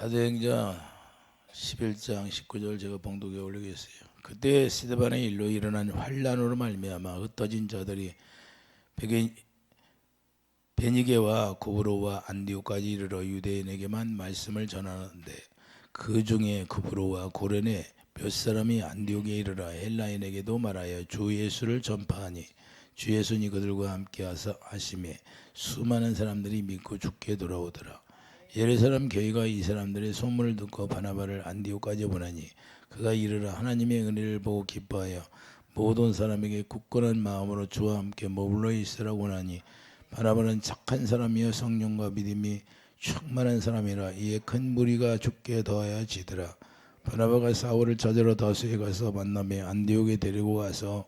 사도행전 11장 19절 제가 봉독에 올리겠어요. 그때 스데반의 일로 일어난 환란으로 말미암아 흩어진 자들이 베니게와 고브로와 안디옥까지 이르러 유대인에게만 말씀을 전하는데 그 중에 고브로와 고레네 몇 사람이 안디옥에 이르러 헬라인에게도 말하여 주 예수를 전파하니 주 예수니 그들과 함께 하심에 수많은 사람들이 믿고 주께 돌아오더라. 예루살렘 교회가 이 사람들의 소문을 듣고 바나바를 안디옥까지 보내니 그가 이르러 하나님의 은혜를 보고 기뻐하여 모든 사람에게 굳건한 마음으로 주와 함께 머물러 있으라고 하니 바나바는 착한 사람이여 성령과 믿음이 충만한 사람이라. 이에 큰 무리가 죽게 더하여 지더라. 바나바가 사울을 찾으러 다수에 가서 만나며 안디옥에 데리고 와서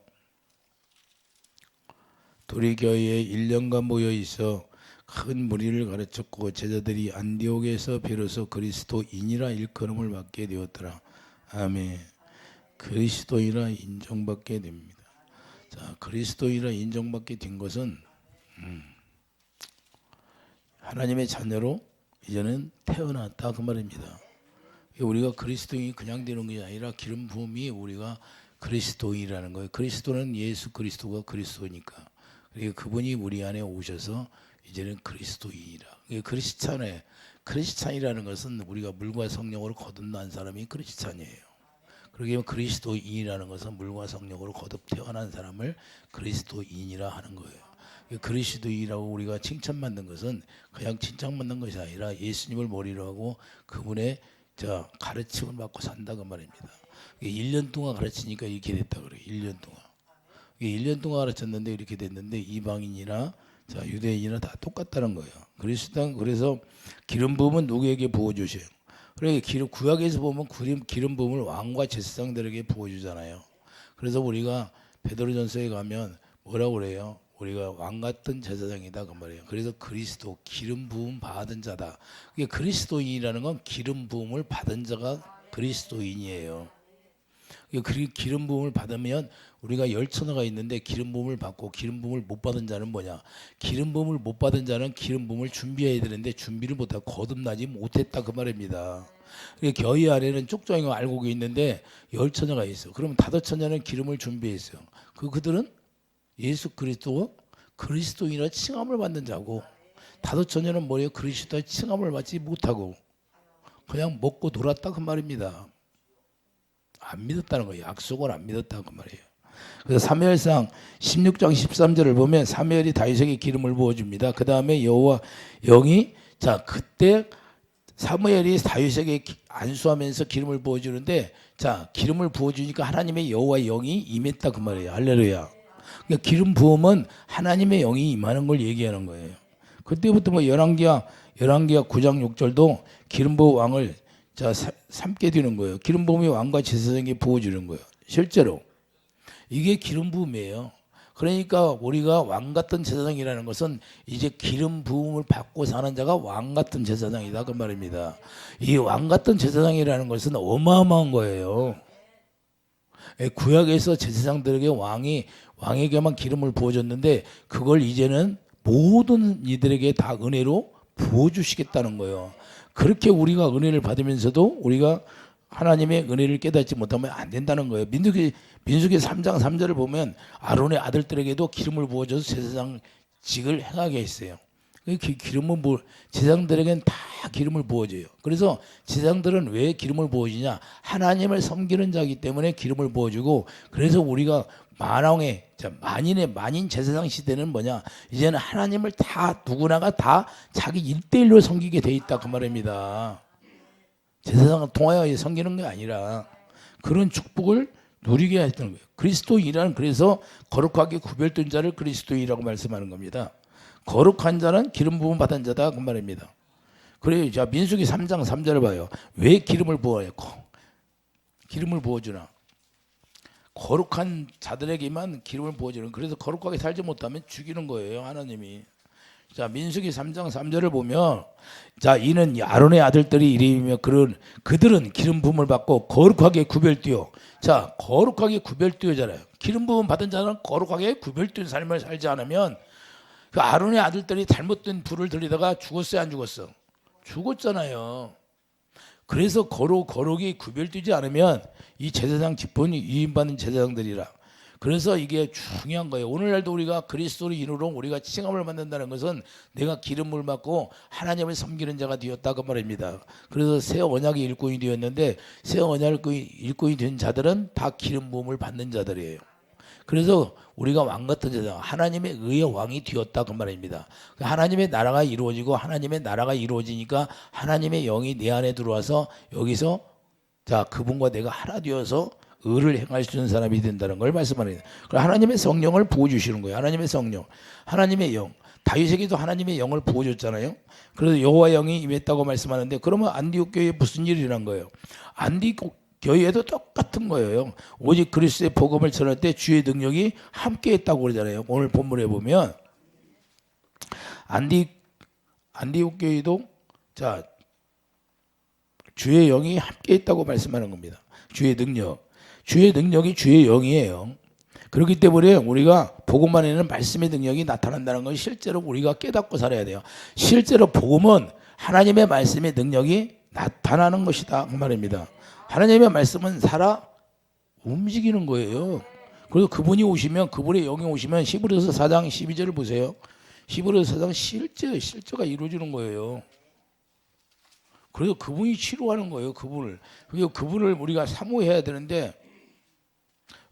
둘이 교회에 1년간 모여 있어 큰 무리를 가르쳤고 제자들이 안디옥에서 비로소 그리스도인이라 일컬음을 받게 되었더라. 아멘. 그리스도인이라 인정받게 됩니다. 자, 그리스도인이라 인정받게 된 것은 하나님의 자녀로 이제는 태어났다 그 말입니다. 우리가 그리스도인이 그냥 되는 게 아니라 기름 부음이 우리가 그리스도인이라는 거예요. 그리스도는 예수 그리스도가 그리스도니까. 그리고 그분이 우리 안에 오셔서 이제는 그리스도인이라. 크리스찬이라는 것은 우리가 물과 성령으로 거듭난 사람이 크리스찬이에요. 그러게 그리스도인이라는 것은 물과 성령으로 거듭 태어난 사람을 그리스도인이라 하는 거예요. 그리스도인이라고 우리가 칭찬받는 것은 그냥 칭찬받는 것이 아니라 예수님을 머리로 하고 그분의 가르침을 받고 산다 그 말입니다. 1년 동안 가르치니까 이렇게 됐다 그래요. 1년 동안. 1년 동안 가르쳤는데 이렇게 됐는데 이방인이나 유대인이나 다 똑같다는 거예요. 그래서 기름 부음은 누구에게 부어주세요? 그래 구약에서 보면 기름 부음을 왕과 제사장들에게 부어주잖아요. 그래서 우리가 베드로전서에 가면 뭐라고 그래요? 우리가 왕 같은 제사장이다 그 말이에요. 그래서 그리스도 기름 부음 받은 자다. 이게 그리스도인이라는 건 기름 부음을 받은 자가 그리스도인이에요. 기름 부음을 받으면 우리가 열천어가 있는데 기름 부음을 받고 기름 부음을 못 받은 자는 뭐냐? 기름 부음을 못 받은 자는 기름 부음을 준비해야 되는데 준비를 못하고 거듭나지 못했다 그 말입니다. 교회 안에는 쪽정이가 알고 있는데 열천어가 있어. 그러면 다섯천녀는 기름을 준비했어요. 그들은 예수 그리스도 그리스도인이라 칭함을 받는 자고 다섯천녀는 뭐예요? 그리스도의 칭함을 받지 못하고 그냥 먹고 놀았다 그 말입니다. 안 믿었다는 거예요. 약속을 안 믿었다 그 말이에요. 그래서 사무엘상 16장 13절을 보면 사무엘이 다윗에게 기름을 부어줍니다. 그 다음에 여호와 영이 그때 사무엘이 다윗에게 안수하면서 기름을 부어주는데 기름을 부어주니까 하나님의 여호와 영이 임했다 그 말이에요. 할렐루야. 그러니까 기름 부음은 하나님의 영이 임하는 걸 얘기하는 거예요. 그때부터 열왕기하 9장 6절도 기름 부어 왕을 삼게 되는 거예요. 기름 부음이 왕과 제사장에게 부어주는 거예요. 실제로 이게 기름 부음이에요. 그러니까 우리가 왕 같은 제사장이라는 것은 이제 기름 부음을 받고 사는 자가 왕 같은 제사장이다 그 말입니다. 이 왕 같은 제사장이라는 것은 어마어마한 거예요. 구약에서 제사장들에게 왕에게만 기름을 부어줬는데 그걸 이제는 모든 이들에게 다 은혜로 부어주시겠다는 거예요. 그렇게 우리가 은혜를 받으면서도 우리가 하나님의 은혜를 깨닫지 못하면 안 된다는 거예요. 민수기 3장 3절을 보면 아론의 아들들에게도 기름을 부어줘서 제사장직을 행하게 했어요. 기름은 제사장들에게는 다 기름을 부어줘요. 그래서 제사장들은 왜 기름을 부어주냐? 하나님을 섬기는 자이기 때문에 기름을 부어주고, 그래서 우리가 만인 제사장 시대는 뭐냐? 이제는 하나님을 누구나가 다 자기 일대일로 섬기게 돼 있다 그 말입니다. 제사장을 통하여 섬기는 게 아니라 그런 축복을 누리게 했던 거예요. 그리스도인이라는 그래서 거룩하게 구별된 자를 그리스도인이라고 말씀하는 겁니다. 거룩한 자는 기름 부음 받은 자다 그 말입니다. 그래요. 민수기 3장 3절을 봐요. 왜 기름을 부어요? 기름을 부어주나? 거룩한 자들에게만 기름을 부어주는. 그래서 거룩하게 살지 못하면 죽이는 거예요, 하나님이. 민수기 3장 3절을 보면 이는 아론의 아들들이 이름이며 그들은 기름 부음을 받고 거룩하게 구별되어. 거룩하게 구별되어잖아요. 기름 부음 받은 자는 거룩하게 구별된 삶을 살지 않으면 아론의 아들들이 잘못된 불을 들이다가 죽었어요, 안 죽었어? 죽었잖아요. 그래서 거룩이 구별되지 않으면 이 제사장 직분이 위임받는 제사장들이라. 그래서 이게 중요한 거예요. 오늘날도 우리가 그리스도인으로 우리가 칭함을 받는다는 것은 내가 기름을 받고 하나님을 섬기는 자가 되었다 그 말입니다. 그래서 새 언약의 일꾼이 되었는데 새 언약의 일꾼이 된 자들은 다 기름 부음을 받는 자들이에요. 그래서 우리가 왕 같은 제사장, 하나님의 의의 왕이 되었다 그 말입니다. 하나님의 나라가 이루어지고 하나님의 나라가 이루어지니까 하나님의 영이 내 안에 들어와서 여기서 자 그분과 내가 하나 되어서 의를 행할 수 있는 사람이 된다는 걸 말씀하는 거예요. 하나님의 성령을 부어주시는 거예요. 하나님의 성령, 하나님의 영. 다윗에게도 하나님의 영을 부어줬잖아요. 그래서 여호와 영이 임했다고 말씀하는데 그러면 안디옥 교회에 무슨 일이 일어난 거예요? 안디옥 교회에도 똑같은 거예요. 오직 그리스도의 복음을 전할 때 주의 능력이 함께했다고 그러잖아요. 오늘 본문에 보면 안디옥 교회도 자 주의 영이 함께했다고 말씀하는 겁니다. 주의 능력이 주의 영이에요. 그렇기 때문에 우리가 복음 안에는 말씀의 능력이 나타난다는 걸 실제로 우리가 깨닫고 살아야 돼요. 실제로 복음은 하나님의 말씀의 능력이 나타나는 것이다 그 말입니다. 하나님의 말씀은 살아 움직이는 거예요. 그래서 그분이 오시면 그분의 영이 오시면 히브리서 4장 12절을 보세요. 히브리서 4장 실제가 이루어지는 거예요. 그래서 그분이 치료하는 거예요. 그리고 그분을 우리가 사모해야 되는데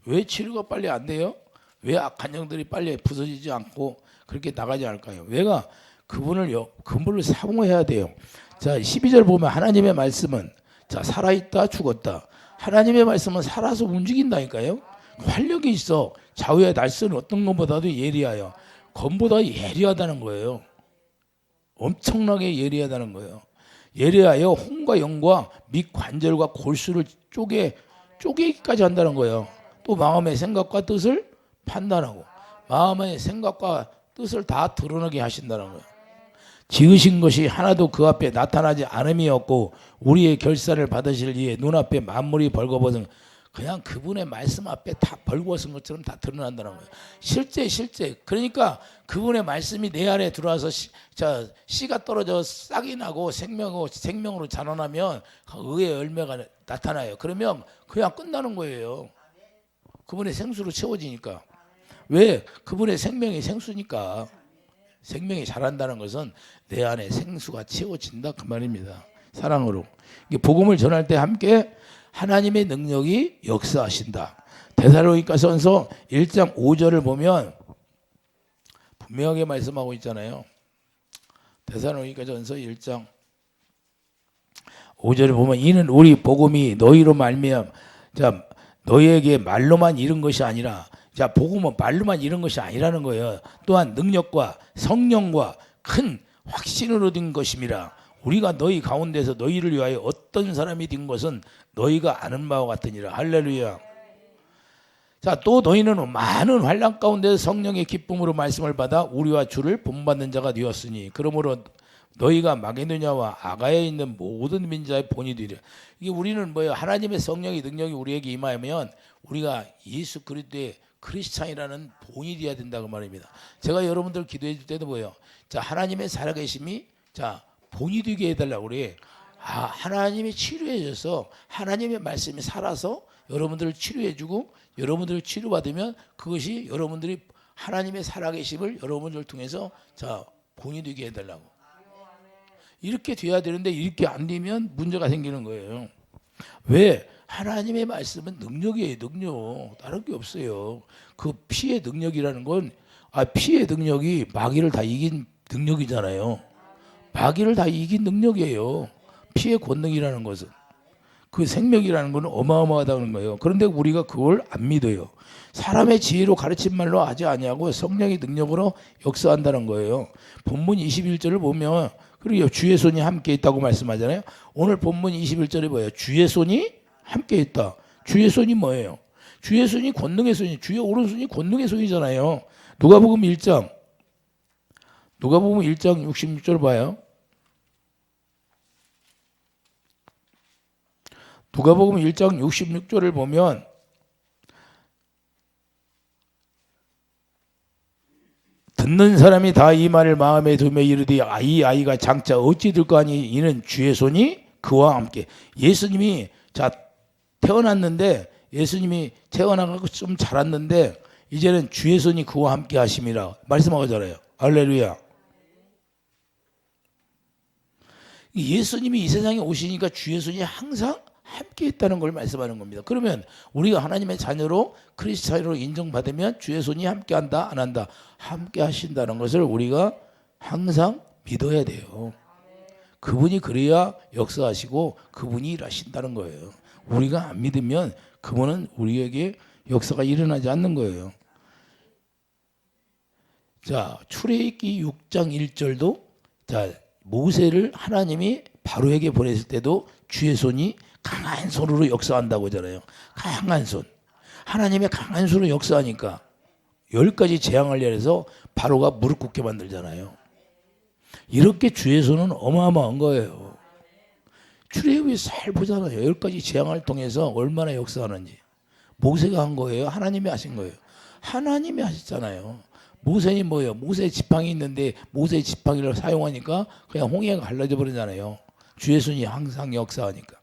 왜 치료가 빨리 안 돼요? 왜 악한 영들이 빨리 부서지지 않고 그렇게 나가지 않을까요? 왜가 그분을 사모해야 돼요. 자 12절 보면 하나님의 말씀은 자 살아있다 죽었다. 하나님의 말씀은 살아서 움직인다니까요. 활력이 있어. 좌우의 날선 어떤 것보다도 예리하여. 검보다 예리하다는 거예요. 엄청나게 예리하다는 거예요. 예리하여 혼과 영과 및 관절과 골수를 쪼개기까지 한다는 거예요. 또 마음의 생각과 뜻을 판단하고 마음의 생각과 뜻을 다 드러나게 하신다는 거예요. 지으신 것이 하나도 그 앞에 나타나지 않음이 없고 우리의 결사를 받으실 이에 눈앞에 만물이 벌거벗은 그냥 그분의 말씀 앞에 다 벌거벗은 것처럼 다 드러난다는 거예요. 실제 그러니까 그분의 말씀이 내 안에 들어와서 씨가 떨어져 싹이 나고 생명으로 자라나면 의의 열매가 나타나요. 그러면 그냥 끝나는 거예요. 그분의 생수로 채워지니까. 왜? 그분의 생명이 생수니까. 생명이 자란다는 것은 내 안에 생수가 채워진다 그 말입니다. 사랑으로. 복음을 전할 때 함께 하나님의 능력이 역사하신다. 데살로니가전서 1장 5절을 보면 분명하게 말씀하고 있잖아요. 데살로니가전서 1장 5절을 보면 이는 우리 복음이 너희로 말미암아 자 너희에게 말로만 이른 것이 아니라 자 복음은 말로만 이른 것이 아니라는 거예요. 또한 능력과 성령과 큰 확신으로 된 것임이라. 우리가 너희 가운데서 너희를 위하여 어떤 사람이 된 것은 너희가 아는 바와 같으니라. 할렐루야. 자, 또 너희는 많은 환난 가운데서 성령의 기쁨으로 말씀을 받아 우리와 주를 본받는 자가 되었으니 그러므로 너희가 마게도냐와 아가야에 있는 모든 민자의 본이 되리라. 이게 우리는 뭐예요? 하나님의 성령의 능력이 우리에게 임하면 우리가 예수 그리스도의 크리스찬이라는 본이 되어야 된다고 말입니다. 제가 여러분들 기도해 줄 때도 뭐예요? 자, 하나님의 살아계심이 자 본이 되게 해달라고 그래. 하나님이 치료해 줘서 하나님의 말씀이 살아서 여러분들을 치료해 주고 여러분들을 치료받으면 그것이 여러분들이 하나님의 살아계심을 여러분들을 통해서 자 본이 되게 해달라고. 이렇게 돼야 되는데 이렇게 안 되면 문제가 생기는 거예요. 왜? 하나님의 말씀은 능력이에요. 능력. 다른 게 없어요. 그 피의 능력이라는 건 피의 능력이 마귀를 다 이긴 능력이잖아요. 마귀를 다 이긴 능력이에요. 피의 권능이라는 것은. 그 생명이라는 것은 어마어마하다는 거예요. 그런데 우리가 그걸 안 믿어요. 사람의 지혜로 가르친 말로 하지 아니하고 성령의 능력으로 역사한다는 거예요. 본문 21절을 보면 그리고 주의 손이 함께 있다고 말씀하잖아요. 오늘 본문 21절에 뭐예요? 주의 손이 함께 있다. 주의 손이 뭐예요? 주의 손이 권능의 손이 주의 오른손이 권능의 손이잖아요. 누가복음 1장 66절 봐요. 누가복음 1장 66절을 보면 듣는 사람이 다 이 말을 마음에 두며 이르되 이 아이가 장차 어찌 될까 하니 이는 주의 손이 그와 함께. 예수님이 자 태어났는데 예수님이 태어나고 좀 자랐는데 이제는 주의 손이 그와 함께 하심이라 말씀하고 자라요. 할렐루야. 예수님이 이 세상에 오시니까 주의 손이 항상 함께 있다는 걸 말씀하는 겁니다. 그러면 우리가 하나님의 자녀로 크리스찬으로 인정받으면 주의 손이 함께 한다 안 한다? 함께 하신다는 것을 우리가 항상 믿어야 돼요. 그분이 그래야 역사하시고 그분이 일하신다는 거예요. 우리가 안 믿으면 그분은 우리에게 역사가 일어나지 않는 거예요. 자, 출애굽기 6장 1절도 자 모세를 하나님이 바로에게 보냈을 때도 주의 손이 강한 손으로 역사한다고 하잖아요. 강한 손. 하나님의 강한 손으로 역사하니까 10가지 재앙을 내려서 바로가 무릎 꿇게 만들잖아요. 이렇게 주의 손은 어마어마한 거예요. 출애굽이 잘 보잖아요. 10가지 재앙을 통해서 얼마나 역사하는지. 모세가 한 거예요? 하나님이 하신 거예요? 하나님이 하셨잖아요. 모세는 뭐예요? 모세 지팡이 있는데 모세 지팡이를 사용하니까 그냥 홍해가 갈라져 버리잖아요. 주의 손이 항상 역사하니까.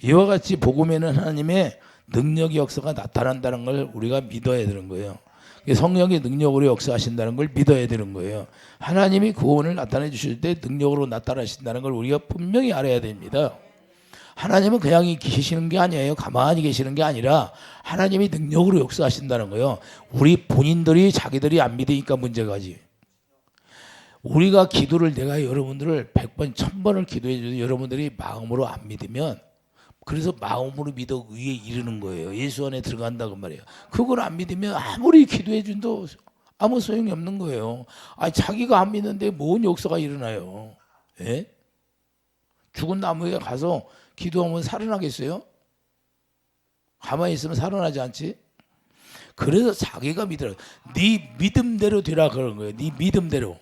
이와 같이 복음에는 하나님의 능력의 역사가 나타난다는 걸 우리가 믿어야 되는 거예요. 성령의 능력으로 역사하신다는 걸 믿어야 되는 거예요. 하나님이 구원을 나타내 주실 때 능력으로 나타나신다는 걸 우리가 분명히 알아야 됩니다. 하나님은 그냥 계시는 게 아니에요. 가만히 계시는 게 아니라 하나님이 능력으로 역사하신다는 거예요. 우리 본인들이 자기들이 안 믿으니까 문제가지. 우리가 기도를 내가 여러분들을 100번 1000번을 기도해 줘도 여러분들이 마음으로 안 믿으면 그래서 마음으로 믿어 위에 이르는 거예요. 예수 안에 들어간다고 말이에요. 그걸 안 믿으면 아무리 기도해 준도 아무 소용이 없는 거예요. 아니 자기가 안 믿는데 뭔 역사가 일어나요. 예? 죽은 나무에 가서 기도하면 살아나겠어요? 가만히 있으면 살아나지 않지? 그래서 자기가 믿으라. 네 믿음대로 되라 그런 거예요. 네 믿음대로.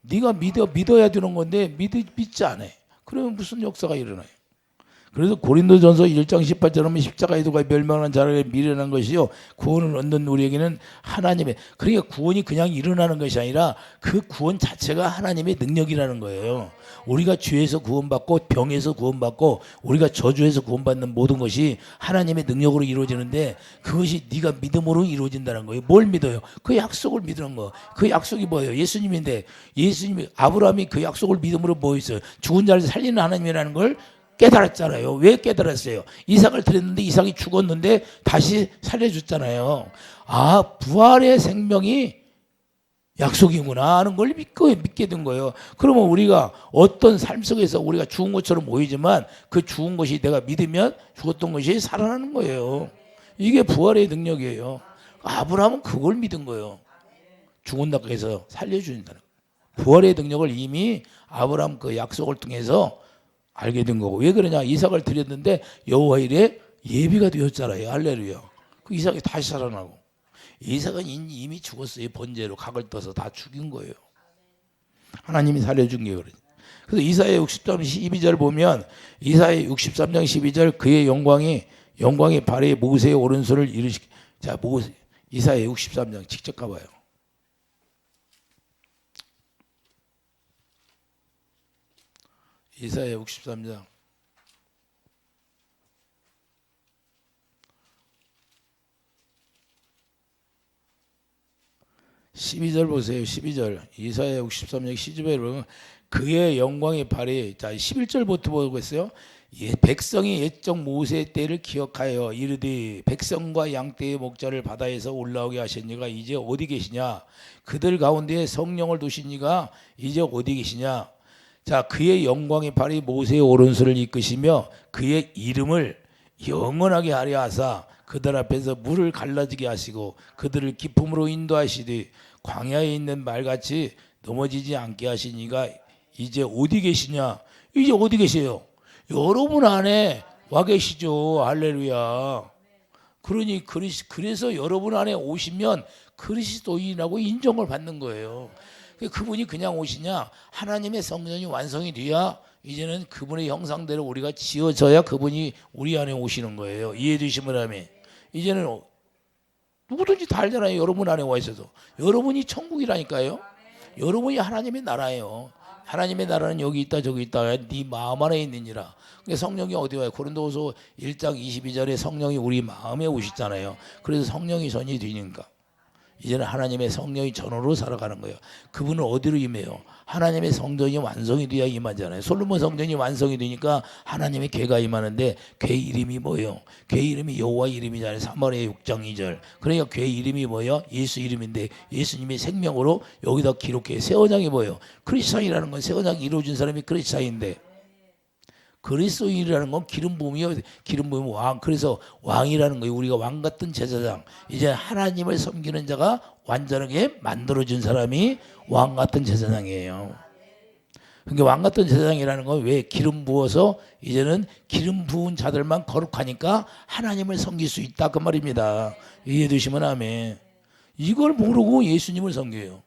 네가 믿어야 되는 건데 믿지 않아. 그러면 무슨 역사가 일어나요? 그래서 고린도전서 1장 18절에 보면 십자가의 도가 멸망하는 자를 미련한 것이요 구원을 얻는 우리에게는 하나님의 그러니까 구원이 그냥 일어나는 것이 아니라 그 구원 자체가 하나님의 능력이라는 거예요. 우리가 죄에서 구원받고 병에서 구원받고 우리가 저주에서 구원받는 모든 것이 하나님의 능력으로 이루어지는데 그것이 네가 믿음으로 이루어진다는 거예요. 뭘 믿어요? 그 약속을 믿는 거. 그 약속이 뭐예요? 예수님인데 예수님이 아브라함이 그 약속을 믿음으로 뭐 있어요? 죽은 자를 살리는 하나님이라는 걸 깨달았잖아요. 왜 깨달았어요? 이삭을 드렸는데 이삭이 죽었는데 다시 살려줬잖아요. 아, 부활의 생명이 약속이구나 하는 걸 믿게 된 거예요. 그러면 우리가 어떤 삶 속에서 우리가 죽은 것처럼 보이지만 그 죽은 것이 내가 믿으면 죽었던 것이 살아나는 거예요. 이게 부활의 능력이에요. 아브라함은 그걸 믿은 거예요. 죽은 낙에서 살려준다는 거예요. 부활의 능력을 이미 아브라함 그 약속을 통해서 알게 된 거고. 왜 그러냐? 이삭을 드렸는데 여호와 일에 예비가 되었잖아요. 할렐루야. 그 이삭이 다시 살아나고. 이삭은 이미 죽었어요. 번제로 각을 떠서 다 죽인 거예요. 하나님이 살려준 게 그러죠. 그래서 이사야 63장 12절 보면 이사야 63장 12절 그의 영광이 발에 모세의 오른손을 이루시. 자, 이사야 63장 직접 가봐요. 이사야 63장 12절 보세요. 12절 이사야 63장 12절에 보면 그의 영광의 발이 자 11절부터 보고 있어요. 백성이 옛적 모세의 때를 기억하여 이르되 백성과 양떼의 목자를 바다에서 올라오게 하신 이가 이제 어디 계시냐? 그들 가운데 성령을 두신 이가 이제 어디 계시냐? 자, 그의 영광의 발이 모세의 오른손을 이끄시며 그의 이름을 영원하게 하려 하사 그들 앞에서 물을 갈라지게 하시고 그들을 기쁨으로 인도하시되 광야에 있는 말같이 넘어지지 않게 하신 이가 이제 어디 계시냐? 이제 어디 계세요? 여러분 안에 와 계시죠. 할렐루야. 그러니 그래서 여러분 안에 오시면 그리스도인이라고 인정을 받는 거예요. 그분이 그냥 오시냐? 하나님의 성전이 완성이 돼야 이제는 그분의 형상대로 우리가 지어져야 그분이 우리 안에 오시는 거예요. 이해해 주시면 하면 이제는 누구든지 다 알잖아요. 여러분 안에 와 있어도 여러분이 천국이라니까요. 여러분이 하나님의 나라예요. 하나님의 나라는 여기 있다 저기 있다. 네 마음 안에 있느니라. 그러니까 성령이 어디 와요? 고린도후서 1장 22절에 성령이 우리 마음에 오시잖아요. 그래서 성령이 전이 되니까 이제는 하나님의 성령이 전으로 살아가는 거예요. 그분은 어디로 임해요? 하나님의 성전이 완성이 돼야 임하잖아요. 솔로몬 성전이 완성이 되니까 하나님의 궤가 임하는데 궤 이름이 뭐예요? 궤 이름이 여호와 이름이잖아요. 사무엘하 6장 2절. 그러니까 궤 이름이 뭐예요? 예수 이름인데 예수님의 생명으로 여기다 기록해. 새 언약이 뭐예요? 크리스찬이라는 건 새 언약이 이루어진 사람이 크리스찬인데 그리스도인이라는 건 기름 부음이요. 기름 부음 왕. 그래서 왕이라는 거예요. 우리가 왕 같은 제사장. 이제 하나님을 섬기는 자가 완전하게 만들어준 사람이 왕 같은 제사장이에요. 그러니까 왕 같은 제사장이라는 건 왜 기름 부어서 이제는 기름 부은 자들만 거룩하니까 하나님을 섬길 수 있다 그 말입니다. 이해해 주시면 아멘. 이걸 모르고 예수님을 섬겨요.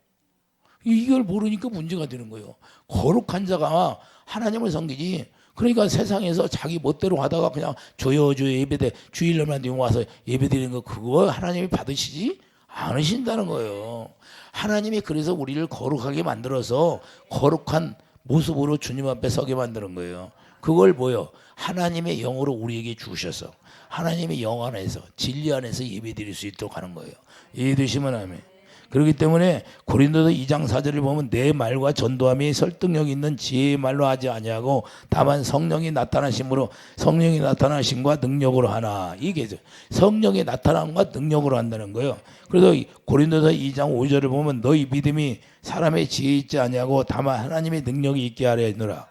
이걸 모르니까 문제가 되는 거예요. 거룩한 자가 하나님을 섬기지. 그러니까 세상에서 자기 멋대로 하다가 그냥 줘요 예배대 주일날만 와서 예배드리는 거 그거 하나님이 받으시지 않으신다는 거예요. 하나님이 그래서 우리를 거룩하게 만들어서 거룩한 모습으로 주님 앞에 서게 만드는 거예요. 그걸 뭐요? 하나님의 영으로 우리에게 주셔서 하나님의 영 안에서 진리 안에서 예배드릴 수 있도록 하는 거예요. 이해되시면 아멘. 그렇기 때문에 고린도서 2장 4절을 보면 내 말과 전도함이 설득력 있는 지혜의 말로 하지 아니하고 다만 성령이 나타나심으로 성령이 나타나심과 능력으로 하나. 이게 성령의 나타남과 능력으로 한다는 거예요. 그래서 고린도서 2장 5절을 보면 너희 믿음이 사람의 지혜 있지 아니하고 다만 하나님의 능력이 있게 하려 했노라.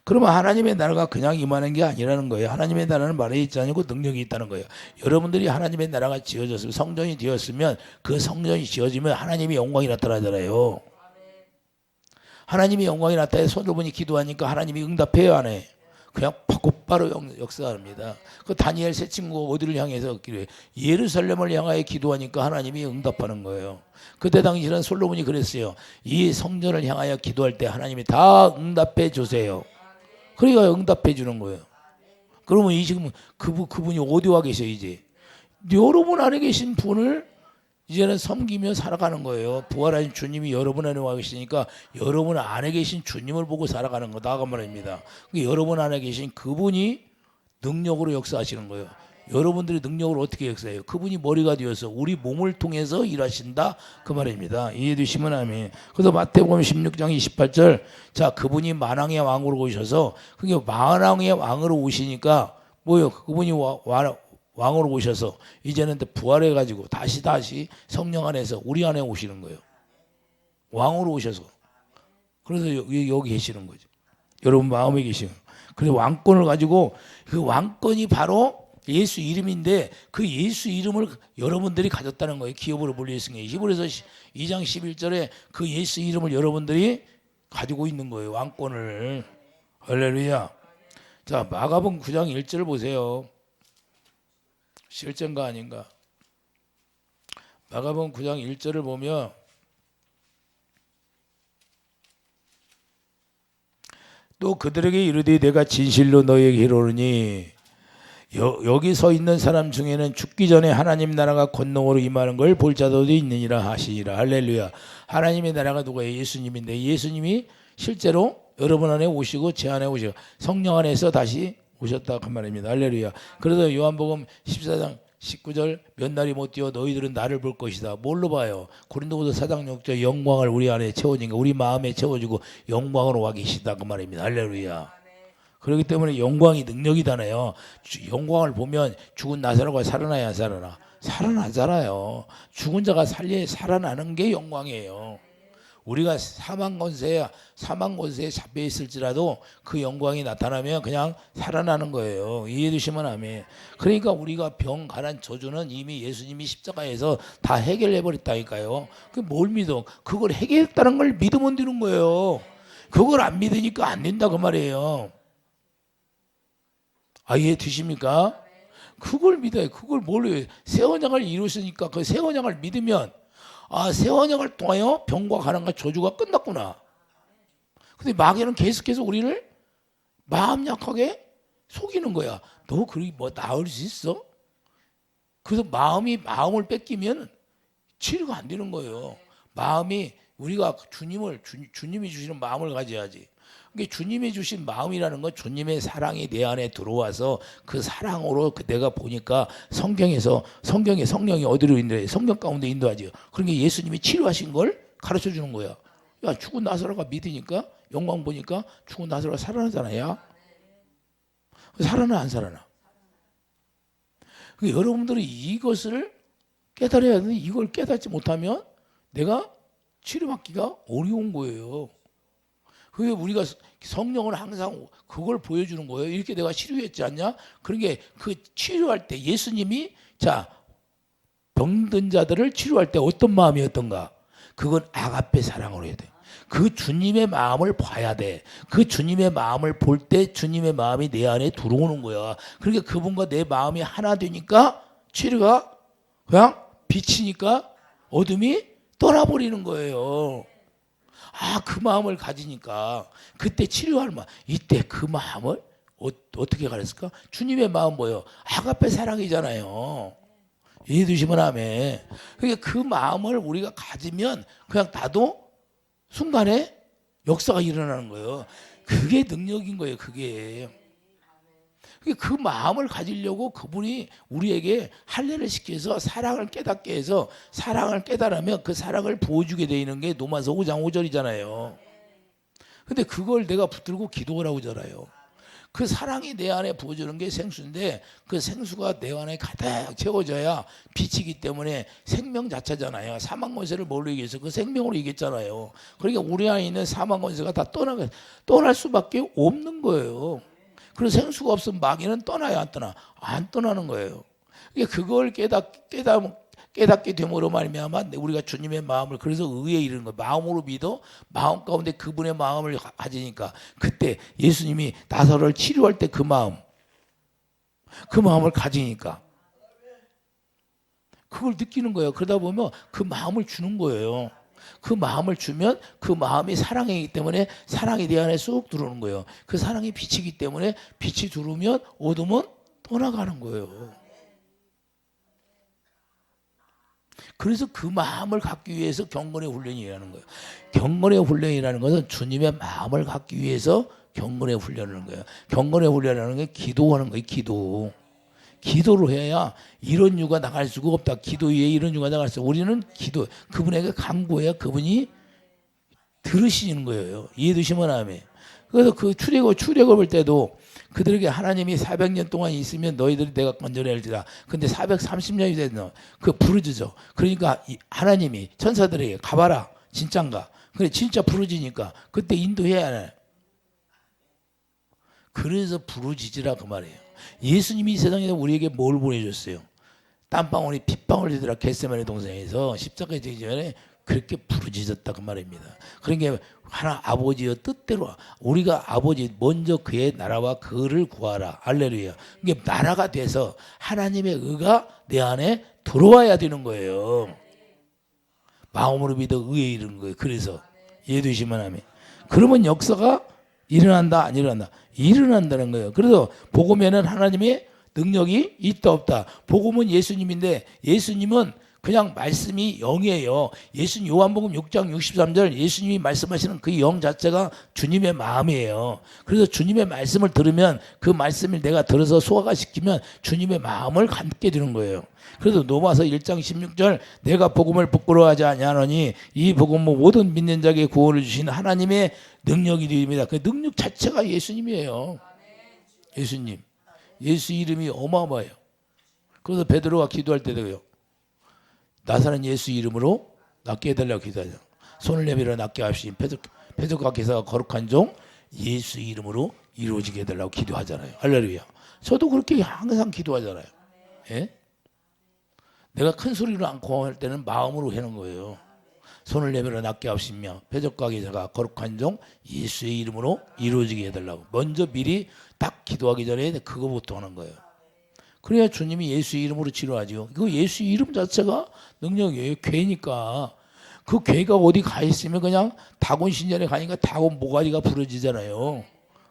그러면 하나님의 나라가 그냥 임하는 게 아니라는 거예요. 하나님의 나라는 말에 있지 않고 능력이 있다는 거예요. 여러분들이 하나님의 나라가 지어졌으면 성전이 되었으면 그 성전이 지어지면 하나님의 영광이 나타나잖아요. 하나님의 영광이 나타나서 솔로몬이 기도하니까 하나님이 응답해요 안 해? 그냥 곧바로 역사합니다. 그 다니엘 세 친구가 어디를 향해서 기도해? 예루살렘을 향하여 기도하니까 하나님이 응답하는 거예요. 그때 당시에는 솔로몬이 그랬어요. 이 성전을 향하여 기도할 때 하나님이 다 응답해 주세요. 그러니까 응답해 주는 거예요. 그러면 이 지금 그분이 어디 와 계셔 이제? 여러분 안에 계신 분을 이제는 섬기며 살아가는 거예요. 부활하신 주님이 여러분 안에 와 계시니까 여러분 안에 계신 주님을 보고 살아가는 거다 그 말입니다. 여러분 안에 계신 그분이 능력으로 역사하시는 거예요. 여러분들이 능력을 어떻게 역사해요? 그분이 머리가 되어서 우리 몸을 통해서 일하신다 그 말입니다. 이해해 주시면 아멘. 그래서 마태복음 16장 28절 자 그분이 만왕의 왕으로 오셔서 그게 만왕의 왕으로 오시니까 뭐요? 그분이 왕으로 오셔서 이제는 부활해 가지고 다시 성령 안에서 우리 안에 오시는 거예요. 왕으로 오셔서 그래서 여기 계시는 거죠. 여러분 마음에 계시는. 그래서 왕권을 가지고 그 왕권이 바로 예수 이름인데 그 예수 이름을 여러분들이 가졌다는 거예요. 기업으로 불리했으니 히브리서 2장 11절에 그 예수 이름을 여러분들이 가지고 있는 거예요. 왕권을. 할렐루야. 자 마가복음 9장 1절을 보세요. 실제인가 아닌가. 마가복음 9장 1절을 보면 또 그들에게 이르되 내가 진실로 너희에게 이르노니 여기 서 있는 사람 중에는 죽기 전에 하나님 나라가 권능으로 임하는 걸 볼 자도 있느니라 하시니라. 할렐루야. 하나님의 나라가 누구예요? 예수님인데 예수님이 실제로 여러분 안에 오시고 제 안에 오시고 성령 안에서 다시 오셨다 그 말입니다. 할렐루야. 그래서 요한복음 14장 19절 몇 날이 못 뛰어 너희들은 나를 볼 것이다. 뭘로 봐요? 고린도후서 4장 6절 영광을 우리 안에 채워지니까 우리 마음에 채워지고 영광으로 와 계시다 그 말입니다. 할렐루야. 그렇기 때문에 영광이 능력이잖아요. 영광을 보면 죽은 나사로가 살아나야 안 살아나? 살아나잖아요. 죽은 자가 살아나는 게 영광이에요. 우리가 사망 권세에 잡혀 있을지라도 그 영광이 나타나면 그냥 살아나는 거예요. 이해해 주시면 아멘. 그러니까 우리가 병, 가난, 저주는 이미 예수님이 십자가에서 다 해결해 버렸다니까요. 그 뭘 믿어? 그걸 해결했다는 걸 믿으면 되는 거예요. 그걸 안 믿으니까 안 된다 그 말이에요. 이해 되십니까? 그걸 믿어요. 그걸 뭘로 새 언약을 이루셨으니까 그 새 언약을 믿으면 새 언약을 통하여 병과 가난과 저주가 끝났구나. 근데 마귀는 계속해서 우리를 마음 약하게 속이는 거야. 너 그렇게 뭐 나을 수 있어? 그래서 마음을 뺏기면 치료가 안 되는 거예요. 마음이 우리가 주님이 주시는 마음을 가져야지. 그러니까 주님이 주신 마음이라는 건 주님의 사랑이 내 안에 들어와서 그 사랑으로 내가 보니까 성경에 성령이 어디로 인도해? 성경 가운데 인도하죠. 그러니까 예수님이 치료하신 걸 가르쳐 주는 거야. 야, 죽은 나사로가 믿으니까 영광 보니까 죽은 나사로가 살아나잖아요. 살아나 안 살아나? 그러니까 여러분들이 이것을 깨달아야 되는데 이걸 깨닫지 못하면 내가 치료받기가 어려운 거예요. 그게 우리가 성령은 항상 그걸 보여주는 거예요. 이렇게 내가 치료했지 않냐? 그러니까 그 치료할 때 예수님이 자 병든 자들을 치료할 때 어떤 마음이었던가? 그건 아가페 사랑으로 해야 돼. 그 주님의 마음을 봐야 돼. 그 주님의 마음을 볼 때 주님의 마음이 내 안에 들어오는 거야. 그러니까 그분과 내 마음이 하나 되니까 치료가 그냥 비치니까 어둠이 떠나버리는 거예요. 아, 그 마음을 가지니까 그때 치료할 마음, 이때 그 마음을 어떻게 가졌을까? 주님의 마음 뭐예요? 아가페 사랑이잖아요. 이해되시면 아멘. 그러니까 그 마음을 우리가 가지면 그냥 나도 순간에 역사가 일어나는 거예요. 그게 능력인 거예요. 그게. 그 마음을 가지려고 그분이 우리에게 할례를 시켜서 사랑을 깨닫게 해서 사랑을 깨달으면 그 사랑을 보여주게 되는 게 로마서 5장 5절이잖아요. 근데 그걸 내가 붙들고 기도하라고 하잖아요. 그 사랑이 내 안에 부어주는 게 생수인데 그 생수가 내 안에 가득 채워져야 빛이기 때문에 생명 자체잖아요. 사망 권세를 뭘로 이겨서 그 생명으로 이겼잖아요. 그러니까 우리 안에 있는 사망 권세가 다 떠날 수밖에 없는 거예요. 그래서 생수가 없으면 마귀는 떠나야 안 떠나? 안 떠나는 거예요. 그러니까 그걸 깨닫게 됨으로 말미암아 우리가 주님의 마음을 그래서 의에 이르는 거예요. 마음으로 믿어 마음 가운데 그분의 마음을 가지니까 그때 예수님이 나사로를 치료할 때 그 마음을 가지니까 그걸 느끼는 거예요. 그러다 보면 그 마음을 주는 거예요. 그 마음을 주면 그 마음이 사랑이기 때문에 사랑이 내 안에 쑥 들어오는 거예요. 그 사랑이 빛이기 때문에 빛이 들어오면 어둠은 떠나가는 거예요. 그래서 그 마음을 갖기 위해서 경건의 훈련이라는 거예요. 경건의 훈련이라는 것은 주님의 마음을 갖기 위해서 경건의 훈련을 하는 거예요. 경건의 훈련이라는 게 기도하는 거예요. 기도를 해야 이런 유가 나갈 수가 없다. 기도 위에 이런 유가 나갈 수 없다. 우리는 기도, 그분에게 간구해야 그분이 들으시는 거예요. 이해되시면 아멘. 그래서 그 출애굽을 때도 그들에게 하나님이 400년 동안 있으면 너희들이 내가 건져낼지라. 근데 430년이 됐노. 그 부르짖어. 그러니까 하나님이 천사들에게 가봐라. 진짠가? 그래 진짜 부르짖으니까 그때 인도해야 하나. 그래서 부르짖으라 그 말이에요. 예수님이 이 세상에 우리에게 뭘 보내줬어요? 땀방울이 핏방울이더라. 겟세마네 동산에서 십자가에 지기 전에 그렇게 부르짖었다 그 말입니다. 그러니까 하나 아버지의 뜻대로 우리가 아버지 먼저 그의 나라와 그를 구하라. 할렐루야. 이게 나라가 돼서 하나님의 의가 내 안에 들어와야 되는 거예요. 마음으로 믿어 의에 이르는 거예요. 그래서 이해되시면 하면 그러면 역사가 일어난다 안 일어난다? 일어난다는 거예요. 그래서 복음에는 하나님의 능력이 있다 없다. 복음은 예수님인데 예수님은 그냥 말씀이 영이에요. 예수님 요한복음 6장 63절 예수님이 말씀하시는 그 영 자체가 주님의 마음이에요. 그래서 주님의 말씀을 들으면 그 말씀을 내가 들어서 소화가 시키면 주님의 마음을 갖게 되는 거예요. 그래서 로마서 1장 16절 내가 복음을 부끄러워하지 아니하노니 이 복음은 모든 믿는 자에게 구원을 주신 하나님의 능력이 됩니다. 그 능력 자체가 예수님이에요. 예수님. 예수 이름이 어마어마해요. 그래서 베드로가 기도할 때도요. 나사렛 예수 이름으로 낫게 해달라고 기도하죠. 손을 내밀어 낫게 하시니 패적과 기사가 거룩한 종 예수 이름으로 이루어지게 해달라고 기도하잖아요. 할렐루야. 저도 그렇게 항상 기도하잖아요. 예? 내가 큰 소리로 않고 할 때는 마음으로 하는 거예요. 손을 내밀어 낫게 하시며 패적과 기사가 거룩한 종 예수의 이름으로 이루어지게 해달라고 먼저 미리 딱 기도하기 전에 그거부터 하는 거예요. 그래야 주님이 예수 이름으로 치료하죠. 그 예수 이름 자체가 능력이에요. 괴니까. 그 괴가 어디 가 있으면 그냥 다곤 신전에 가니까 다곤 모가지가 부러지잖아요.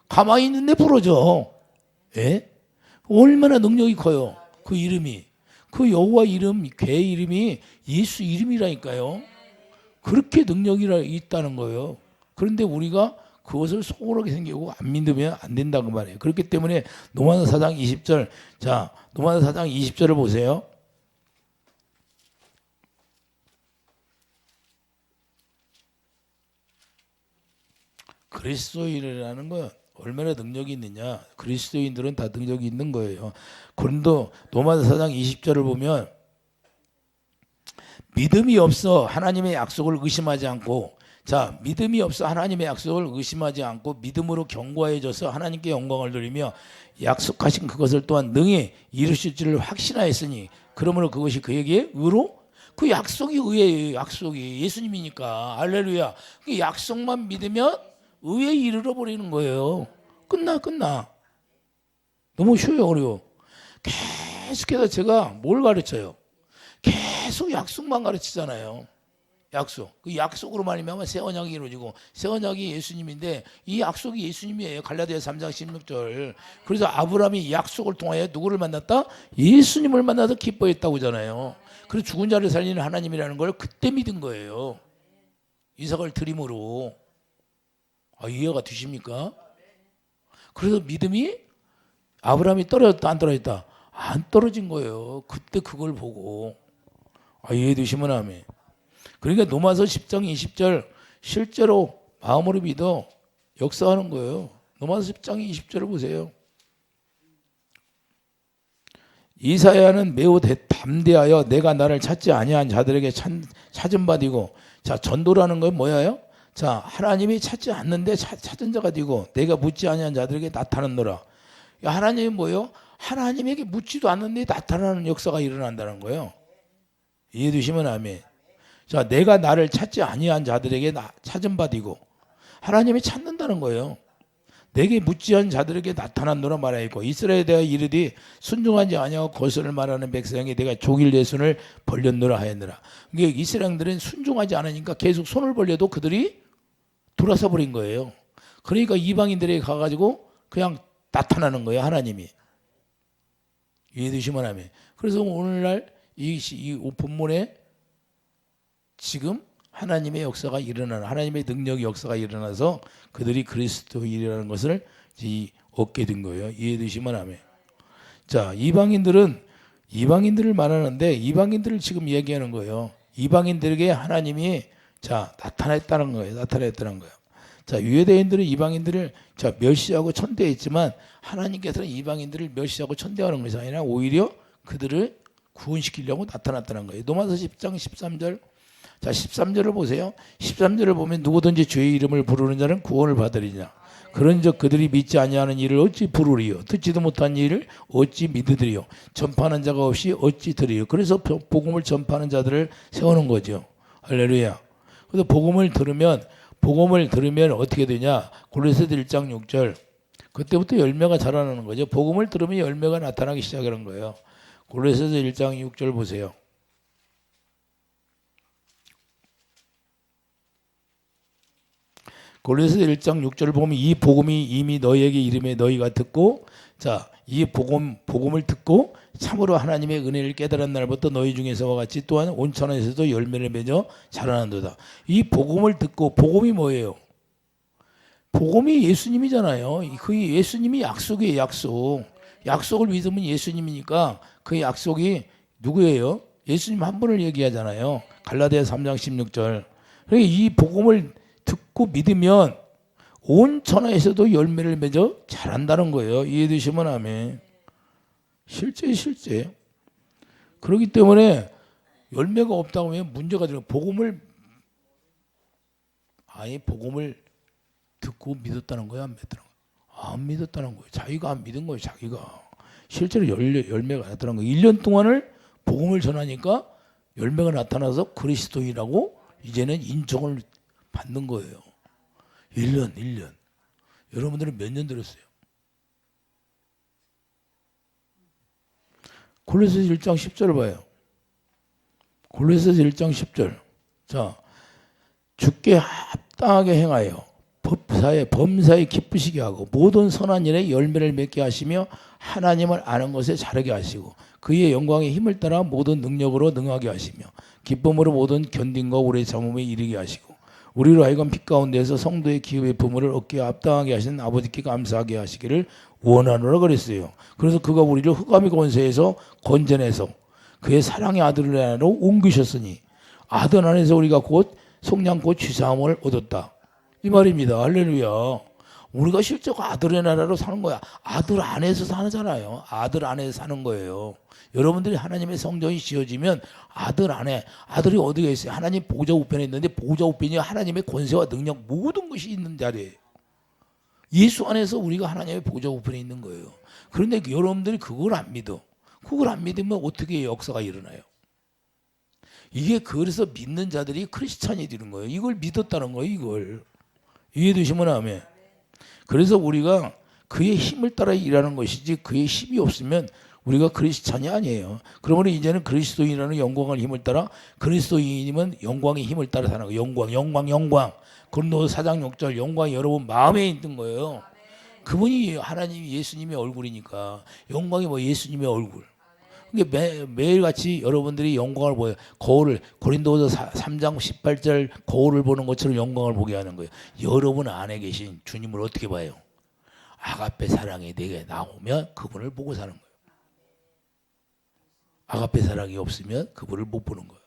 가만히 있는데 부러져. 예? 얼마나 능력이 커요. 그 이름이. 그 여호와 이름, 괴 이름이 예수 이름이라니까요. 그렇게 능력이 있다는 거예요. 그런데 우리가 그것을 소홀하게 생기고 안 믿으면 안 된다고 말해요. 그렇기 때문에 로마서 4장 20절, 자 로마서 4장 20절을 보세요. 그리스도인이라는 건 얼마나 능력이 있느냐. 그리스도인들은 다 능력이 있는 거예요. 고린도 로마서 4장 20절을 보면 믿음이 없어 하나님의 약속을 의심하지 않고, 자 믿음이 없어 하나님의 약속을 의심하지 않고 믿음으로 견고해져서 하나님께 영광을 돌리며 약속하신 그것을 또한 능히 이루실 줄을 확신하였으니 그러므로 그것이 그에게 의로, 그 약속이 의예요. 약속이 예수님이니까. 할렐루야. 그 약속만 믿으면 의에 이르러 버리는 거예요. 끝나. 너무 쉬워요. 어려워. 계속해서 제가 뭘 가르쳐요? 계속 약속만 가르치잖아요. 약속. 그 약속으로 말미암아 새 언약이 이루어지고, 새 언약이 예수님인데 이 약속이 예수님이에요. 갈라디아서 3장 16절. 그래서 아브라함이 약속을 통하여 누구를 만났다? 예수님을 만나서 기뻐했다고 하잖아요. 그래서 죽은 자를 살리는 하나님이라는 걸 그때 믿은 거예요. 이삭을 드림으로. 이해가 되십니까? 그래서 믿음이 아브라함이 떨어졌다 안 떨어졌다? 안 떨어진 거예요. 그때 그걸 보고. 이해되시면 아멘. 그러니까 로마서 10장 20절 실제로 마음으로 믿어 역사하는 거예요. 로마서 10장 20절을 보세요. 이사야는 매우 담대하여 내가 나를 찾지 아니한 자들에게 찾은 바 되고, 자 전도라는 건 뭐예요? 자 하나님이 찾지 않는데 찾은 자가 되고 내가 묻지 아니한 자들에게 나타났노라. 하나님이 뭐예요? 하나님에게 묻지도 않는데 나타나는 역사가 일어난다는 거예요. 이해되시면 아멘. 자 내가 나를 찾지 아니한 자들에게 찾은 바 되고, 하나님이 찾는다는 거예요. 내게 묻지 않은 자들에게 나타났노라 말하였고, 이스라엘에 대하여 이르되 순종하지 아니하고 거스를 말하는 백성에게 내가 종일 내 손을 벌렸노라 하였노라. 그러니까 이스라엘들은 순종하지 않으니까 계속 손을 벌려도 그들이 돌아서 버린 거예요. 그러니까 이방인들에게 가가지고 그냥 나타나는 거예요. 하나님이. 이해되시면 하면. 그래서 오늘날 이 본문에 지금 하나님의 역사가 일어나는, 하나님의 능력의 역사가 일어나서 그들이 그리스도인이라는 것을 얻게 된 거예요. 이해되시면 하면. 자 이방인들을 말하는데 이방인들을 지금 얘기하는 거예요. 이방인들에게 하나님이 나타났다는 거예요. 자 유대인들은 이방인들을 멸시하고 천대했지만 하나님께서는 이방인들을 멸시하고 천대하는 것이 아니라 오히려 그들을 구원시키려고 나타났다는 거예요. 로마서 10장 13절. 자 13절을 보세요. 13절을 보면 누구든지 주의 이름을 부르는 자는 구원을 받으리냐. 그런즉 그들이 믿지 아니하는 일을 어찌 부르리요. 듣지도 못한 일을 어찌 믿으리요. 전파하는 자가 없이 어찌 들으리요. 그래서 복음을 전파하는 자들을 세우는 거죠. 할렐루야. 그래서 복음을 들으면 어떻게 되냐. 골로새서 1장 6절. 그때부터 열매가 자라나는 거죠. 복음을 들으면 열매가 나타나기 시작하는 거예요. 골로새서 1장 6절 보세요. 골로새서 1장 6절을 보면 이 복음이 이미 너희에게 이름에 너희가 듣고, 자 이 복음을 듣고 참으로 하나님의 은혜를 깨달은 날부터 너희 중에서와 같이 또한 온 천하에서도 열매를 맺어 자라난도다. 이 복음을 듣고, 복음이 뭐예요? 복음이 예수님이잖아요. 그 예수님이 약속이에요. 약속을 믿으면 예수님이니까 그 약속이 누구예요? 예수님 한 분을 얘기하잖아요. 갈라디아서 3장 16절. 그러니까 이 복음을 듣고 믿으면 온 천하에서도 열매를 맺어 자란다는 거예요. 이해되시면 아멘. 실제. 그렇기 때문에 열매가 없다고 하면 문제가 되는, 복음을 듣고 믿었다는 거야, 안 믿었다는 거야? 안 믿었다는 거예요. 자기가 안 믿은 거예요. 자기가. 실제로 열매가 나타난 거예요. 1년 동안을 복음을 전하니까 열매가 나타나서 그리스도인이라고 이제는 인정을 받는 거예요. 1년. 여러분들은 몇 년 들었어요? 골로새서 1장 10절을 봐요. 골로새서 1장 10절. 자, 주께 합당하게 행하여 범사에 기쁘시게 하고 모든 선한 일에 열매를 맺게 하시며 하나님을 아는 것에 자르게 하시고 그의 영광의 힘을 따라 모든 능력으로 능하게 하시며 기쁨으로 모든 견딘과 오래 참음에 이르게 하시고 우리로 하여금 빛 가운데서 성도의 기업의 부모를 얻게 합당하게 하시는 아버지께 감사하게 하시기를 원하노라 그랬어요. 그래서 그가 우리를 흑암의 권세에서 건져내서 그의 사랑의 아들을 안으로 옮기셨으니 아들 안에서 우리가 곧 속량 곧 취사함을 얻었다. 이 말입니다. 할렐루야. 우리가 실제 아들의 나라로 사는 거야. 아들 안에서 사잖아요. 아들 안에서 사는 거예요. 여러분들이 하나님의 성전이 지어지면 아들 안에, 아들이 어디에 있어요? 하나님 보좌 우편에 있는데 보좌 우편이 하나님의 권세와 능력 모든 것이 있는 자리예요. 예수 안에서 우리가 하나님의 보좌 우편에 있는 거예요. 그런데 여러분들이 그걸 안 믿어. 그걸 안 믿으면 어떻게 역사가 일어나요? 이게 그래서 믿는 자들이 크리스찬이 되는 거예요. 이걸 믿었다는 거예요. 이걸 이해되시면 아멘. 그래서 우리가 그의 힘을 따라 일하는 것이지 그의 힘이 없으면 우리가 그리스찬이 아니에요. 그러므로 이제는 그리스도인이라는 영광의 힘을 따라 그리스도인이면 영광의 힘을 따라 사는 거예요. 영광. 고린도서 4장 6절 영광이 여러분 마음에 있는 거예요. 그분이 하나님 예수님의 얼굴이니까 영광이 뭐 예수님의 얼굴. 그게 매일같이 여러분들이 영광을 보여요. 거울을 고린도서 3장 18절 거울을 보는 것처럼 영광을 보게 하는 거예요. 여러분 안에 계신 주님을 어떻게 봐요? 아가페 사랑이 내게 나오면 그분을 보고 사는 거예요. 아가페 사랑이 없으면 그분을 못 보는 거예요.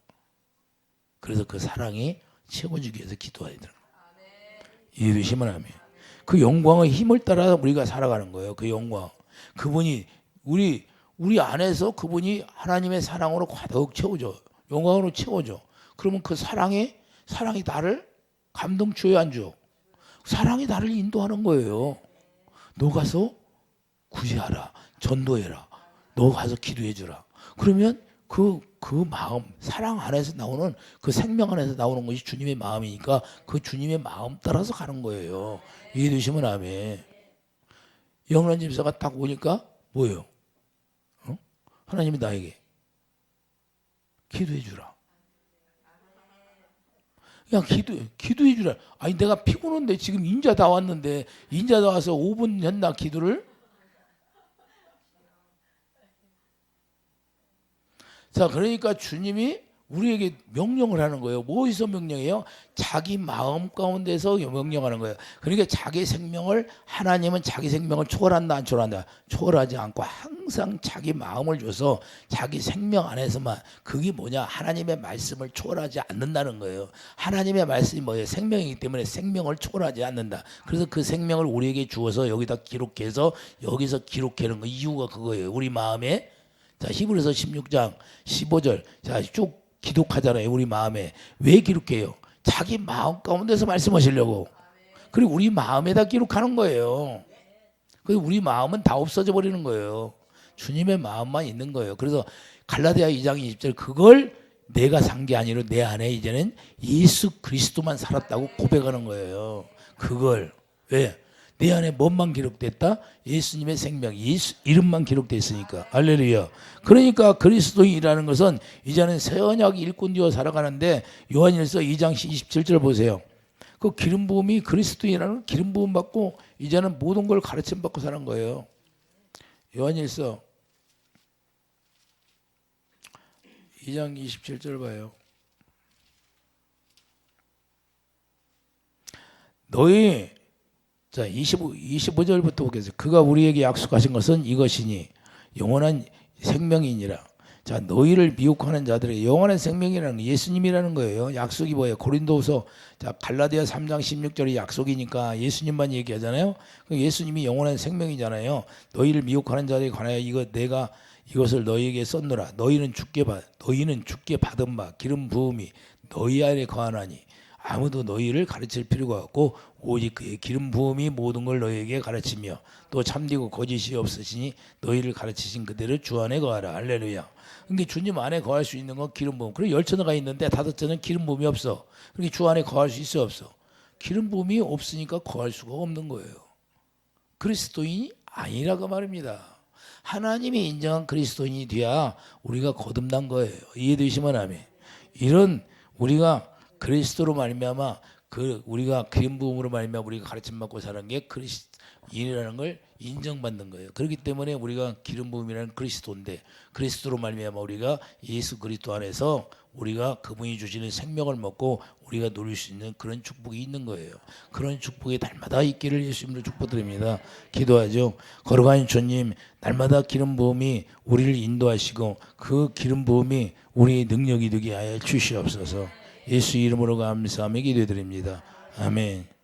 그래서 그 사랑이 채워주기 위해서 기도해야 되는 거예요. 이해되시면 아멘. 그 영광의 힘을 따라 우리가 살아가는 거예요. 그 영광. 그분이 우리 안에서 그분이 하나님의 사랑으로 가득 채워줘. 영광으로 채워줘. 그러면 그 사랑이 나를 감동 줘요, 안 줘? 사랑이 나를 인도하는 거예요. 너 가서 구제하라. 전도해라. 너 가서 기도해 주라. 그러면 그 마음, 사랑 안에서 나오는 그 생명 안에서 나오는 것이 주님의 마음이니까 그 주님의 마음 따라서 가는 거예요. 이해되시면 아멘. 영란 집사가 딱 오니까 뭐예요? 하나님이 나에게 기도해 주라. 그냥 기도해 주라. 아니 내가 피곤한데 지금 인자 다 왔는데 인자 다 와서 5분 했나 기도를? 자, 그러니까 주님이 우리에게 명령을 하는 거예요. 뭐에서 명령해요? 자기 마음 가운데서 명령하는 거예요. 그러니까 자기 생명을 하나님은 자기 생명을 초월한다 안 초월한다? 초월하지 않고 항상 자기 마음을 줘서 자기 생명 안에서만 그게 뭐냐? 하나님의 말씀을 초월하지 않는다는 거예요. 하나님의 말씀이 뭐예요? 생명이기 때문에 생명을 초월하지 않는다. 그래서 그 생명을 우리에게 주어서 여기다 기록해서 여기서 기록하는 거 이유가 그거예요. 우리 마음에 자 히브리서 16장 15절 자 쭉 기록하잖아요. 우리 마음에. 왜 기록해요? 자기 마음 가운데서 말씀하시려고. 그리고 우리 마음에다 기록하는 거예요. 그리고 우리 마음은 다 없어져 버리는 거예요. 주님의 마음만 있는 거예요. 그래서 갈라디아 2장 20절 그걸 내가 산 게 아니라 내 안에 이제는 예수 그리스도만 살았다고 고백하는 거예요. 그걸 왜? 내 안에 뭔만 기록됐다? 예수님의 생명, 예수 이름만 기록되어 있으니까. 할렐루야. 그러니까 그리스도인이라는 것은 이제는 새 언약 일꾼 되어 살아가는데 요한일서 2장 27절 보세요. 그 기름 부음이 그리스도인이라는 기름 부음 받고 이제는 모든 걸 가르침 받고 사는 거예요. 요한일서 2장 27절 봐요. 너희 자 25절부터 보겠습니다. 그가 우리에게 약속하신 것은 이것이니 영원한 생명이니라. 자 너희를 미혹하는 자들의 영원한 생명이라는 예수님이라는 거예요. 약속이 뭐예요? 고린도서 자 갈라디아 3장 16절이 약속이니까 예수님만 얘기하잖아요. 예수님이 영원한 생명이잖아요. 너희를 미혹하는 자들에 관하여 내가 이것을 너희에게 썼노라. 너희는 죽게 받은 바 기름 부음이 너희 안에 거하나니 아무도 너희를 가르칠 필요가 없고 오직 그의 기름 부음이 모든 걸 너희에게 가르치며 또 참되고 거짓이 없으시니 너희를 가르치신 그대로 주 안에 거하라. 할렐루야. 그러니까 주님 안에 거할 수 있는 건 기름 부음. 그리고 10처가 있는데 5처는 기름 부음이 없어. 그러니까 주 안에 거할 수 있어 없어? 기름 부음이 없으니까 거할 수가 없는 거예요. 그리스도인이 아니라고 말입니다. 하나님이 인정한 그리스도인이 돼야 우리가 거듭난 거예요. 이해되시면 아멘. 이런 우리가 그리스도로 말미암아 우리가 기름 부음으로 말미암아 우리가 가르침 받고 사는 게 인이라는 걸 인정받는 거예요. 그렇기 때문에 우리가 기름 부음이라는 그리스도인데 그리스도로 말미암아 우리가 예수 그리스도 안에서 우리가 그분이 주시는 생명을 먹고 우리가 누릴 수 있는 그런 축복이 있는 거예요. 그런 축복이 날마다 있기를 예수님으로 축복드립니다. 기도하죠. 거룩한 주님, 날마다 기름 부음이 우리를 인도하시고 그 기름 부음이 우리의 능력이 되게 하여 주시옵소서. 예수 이름으로 감사하며 기도드립니다. 아멘.